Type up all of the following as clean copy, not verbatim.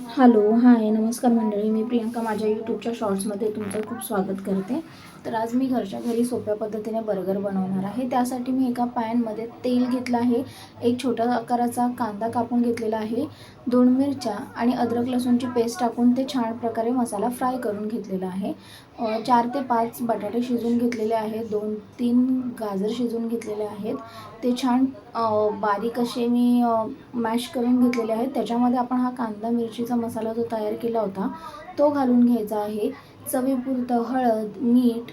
Hello, हाय, नमस्कार मंडळी. मी प्रियंका माझ्या यूट्यूबच्या शॉर्ट्समध्ये तुमचं खूप स्वागत करते. तर आज मी घरच्या घरी सोप्या पद्धतीने बर्गर बनवणार आहे. त्यासाठी मी एका पॅनमध्ये तेल घेतलं आहे, एक छोट्या आकाराचा कांदा कापून घेतलेला आहे, 2 मिरच्या आणि अद्रक लसूणची पेस्ट टाकून ते छान प्रकारे मसाला फ्राय करून घेतलेला आहे. 4 ते 5 बटाटे शिजवून घेतलेले आहेत, 2-3 गाजर शिजवून घेतलेले आहेत. ते छान बारीक असे मी मॅश करून घेतलेले आहेत. त्याच्यामध्ये आपण हा कांदा मिरचीचा मसाला जो तयार केला होता तो घालून घ्यायचा आहे. चवीपुरतं हळद, मीठ,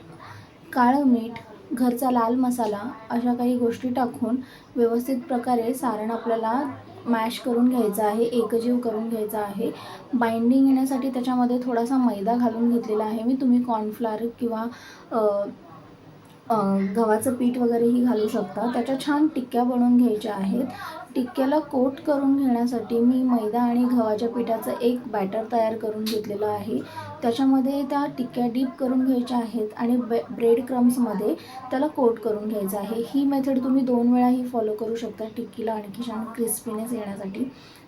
काळं मीठ, घरचा लाल मसाला अशा काही गोष्टी टाकून व्यवस्थित प्रकारे सारण आपल्याला मॅश करून घ्यायचं आहे, एकजीव करून घ्यायचा आहे. बाइंडिंग येण्यासाठी त्याच्यामध्ये थोडासा मैदा घालून घेतलेला आहे मी. तुम्ही कॉर्नफ्लॉवर किंवा गव्हाचं पीठ वगैरेही घालू शकता. त्याच्या छान टिक्क्या बनवून घ्यायच्या आहेत. टिक्क्याला कोट करून घेण्यासाठी मी मैदा आणि गव्हाच्या पिठाचं एक बॅटर तयार करून घेतलेलं आहे. त्याच्यामध्ये त्या टिक्क्या डीप करून घ्यायच्या आहेत आणि ब्रेड क्रम्समध्ये त्याला कोट करून घ्यायचं आहे. ही मेथड तुम्ही 2 वेळाही फॉलो करू शकता टिक्कीला आणखी छान क्रिस्पीनेस येण्यासाठी.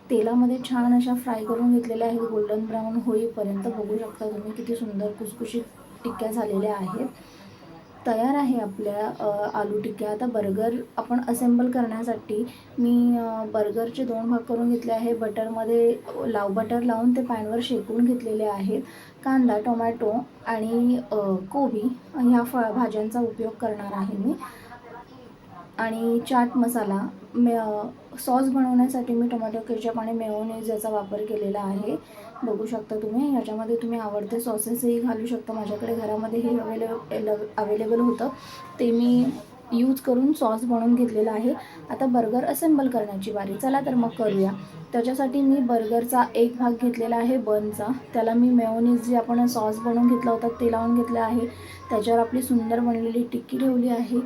तेलामध्ये छान अशा फ्राय करून घेतलेल्या आहेत गोल्डन ब्राऊन होईपर्यंत. बघू शकता तुम्ही किती सुंदर कुसकुशीत टिक्क्या झालेल्या आहेत. तयार आहे आपल्या आलू टिक्क्या. आता बर्गर आपण असेंबल करण्यासाठी मी बर्गरचे 2 भाग करून घेतले आहे. बटर लावून ते पॅनवर शेकून घेतलेले आहेत. कांदा, टोमॅटो आणि कोबी ह्या भाज्यांचा उपयोग करणार आहे मी. आणि चाट मसाला, सॉस बनवण्यासाठी मी टोमॅटो केचप आणि मेयोनीज याचा वापर केलेला आहे. बघू शकता तुम्ही. याच्यामध्ये तुम्ही आवडते सॉसेसही घालू शकता. माझ्याकडे घरामध्ये हे अवेलेबल होतं, ते मी यूज करून सॉस बनवून घेतलेला आहे. आता बर्गर असेंबल करण्याची बारी. चला तर मग करूया. त्याच्यासाठी मी बर्गरचा एक भाग घेतलेला आहे बनचा. त्याला मी मेयोनीज जे आपण सॉस बनवून घेतला होता ते लावून घेतलं आहे. त्याच्यावर आपली सुंदर बनलेली टिक्की ठेवली आहे.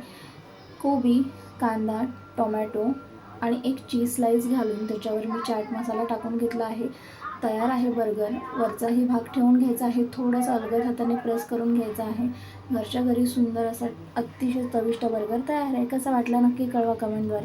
कोबी, कांदा, टोमॅटो आणि एक चीज स्लाईस घालून त्याच्यावर मी चाट मसाला टाकून घेतला आहे. तयार आहे बर्गर. वरचाही भाग ठेवून घ्यायचा आहे. थोडंसं अलगद हाताने प्रेस करून घ्यायचं आहे. घरच्या घरी सुंदर असा अतिशय चविष्ट बर्गर तयार आहे. कसा वाटला नक्की कळवा कमेंटद्वारे.